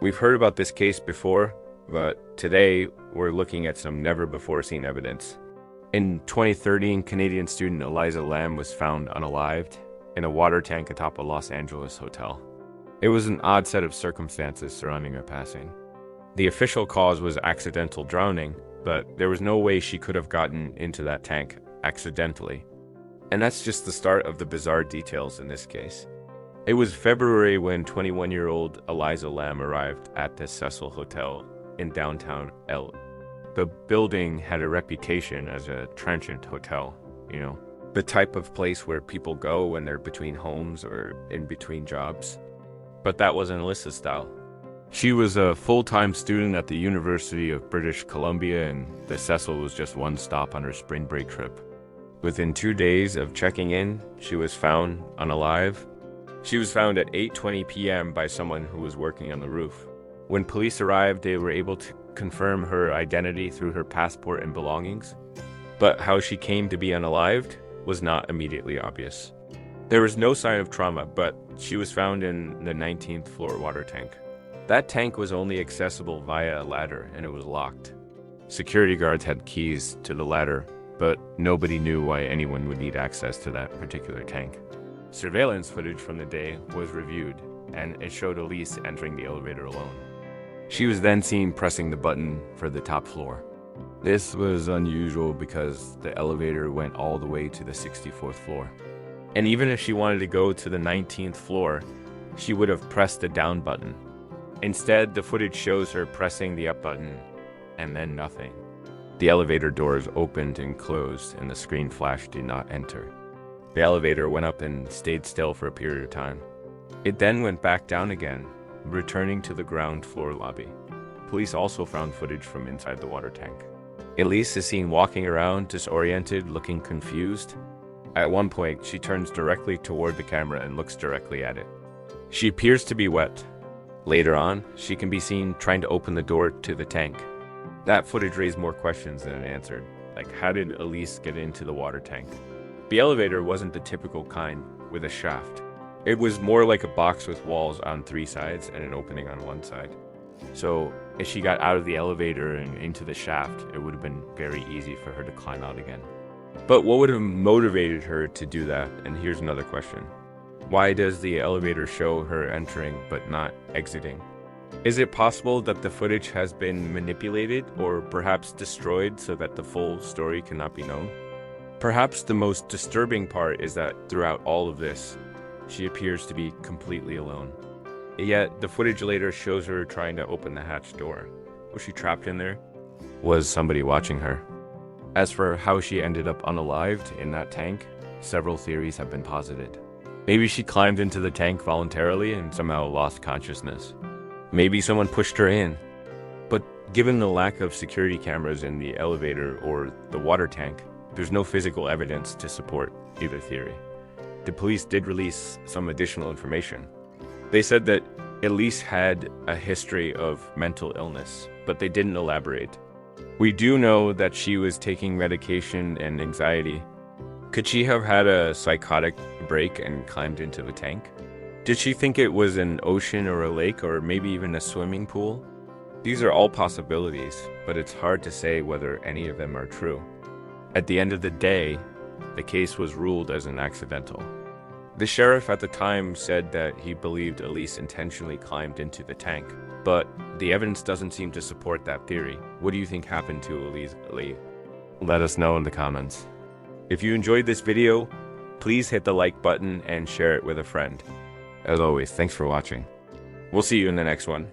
We've heard about this case before, but today we're looking at some never-before-seen evidence. In 2013, Canadian student Elisa Lam was found unalived in a water tank atop a Los Angeles hotel. It was an odd set of circumstances surrounding her passing. The official cause was accidental drowning, but there was no way she could have gotten into that tank accidentally. And that's just the start of the bizarre details in this case. It was February when 21-year-old Elisa Lam arrived at the Cecil Hotel in downtown LA. The building had a reputation as a transient hotel, the type of place where people go when they're between homes or in between jobs. But that wasn't Elisa's style. She was a full-time student at the University of British Columbia, and the Cecil was just one stop on her spring break trip. Within 2 days of checking in, she was found unalive. She was found at 8:20 p.m. by someone who was working on the roof. When police arrived, they were able to confirm her identity through her passport and belongings, but how she came to be unalived was not immediately obvious. There was no sign of trauma, but she was found in the 19th floor water tank. That tank was only accessible via a ladder, and it was locked. Security guards had keys to the ladder, but nobody knew why anyone would need access to that particular tank. Surveillance footage from the day was reviewed, and it showed Elise entering the elevator alone. She was then seen pressing the button for the top floor. This was unusual because the elevator went all the way to the 64th floor. And even if she wanted to go to the 19th floor, she would have pressed the down button. Instead, the footage shows her pressing the up button, and then nothing. The elevator doors opened and closed, and the screen flash did not enter. The elevator went up and stayed still for a period of time. It then went back down again, returning to the ground floor lobby. Police also found footage from inside the water tank. Elise is seen walking around, disoriented, looking confused. At one point, she turns directly toward the camera and looks directly at it. She appears to be wet. Later on, she can be seen trying to open the door to the tank. That footage raised more questions than it answered. Like, how did Elise get into the water tank? The elevator wasn't the typical kind with a shaft. It was more like a box with walls on 3 sides and an opening on one side. So if she got out of the elevator and into the shaft, it would have been very easy for her to climb out again. But what would have motivated her to do that? And here's another question. Why does the elevator show her entering but not exiting? Is it possible that the footage has been manipulated or perhaps destroyed so that the full story cannot be known? Perhaps the most disturbing part is that throughout all of this, she appears to be completely alone. Yet the footage later shows her trying to open the hatch door. Was she trapped in there? Was somebody watching her? As for how she ended up unalived in that tank, several theories have been posited. Maybe she climbed into the tank voluntarily and somehow lost consciousness. Maybe someone pushed her in. But given the lack of security cameras in the elevator or the water tank, there's no physical evidence to support either theory. The police did release some additional information. They said that Elise had a history of mental illness, but they didn't elaborate. We do know that she was taking medication and anxiety. Could she have had a psychotic break and climbed into the tank? Did she think it was an ocean or a lake or maybe even a swimming pool? These are all possibilities, but it's hard to say whether any of them are true. At the end of the day, the case was ruled as an accidental. The sheriff at the time said that he believed Elise intentionally climbed into the tank, but the evidence doesn't seem to support that theory. What do you think happened to Elise Lee? Let us know in the comments. If you enjoyed this video, please hit the like button and share it with a friend. As always, thanks for watching. We'll see you in the next one.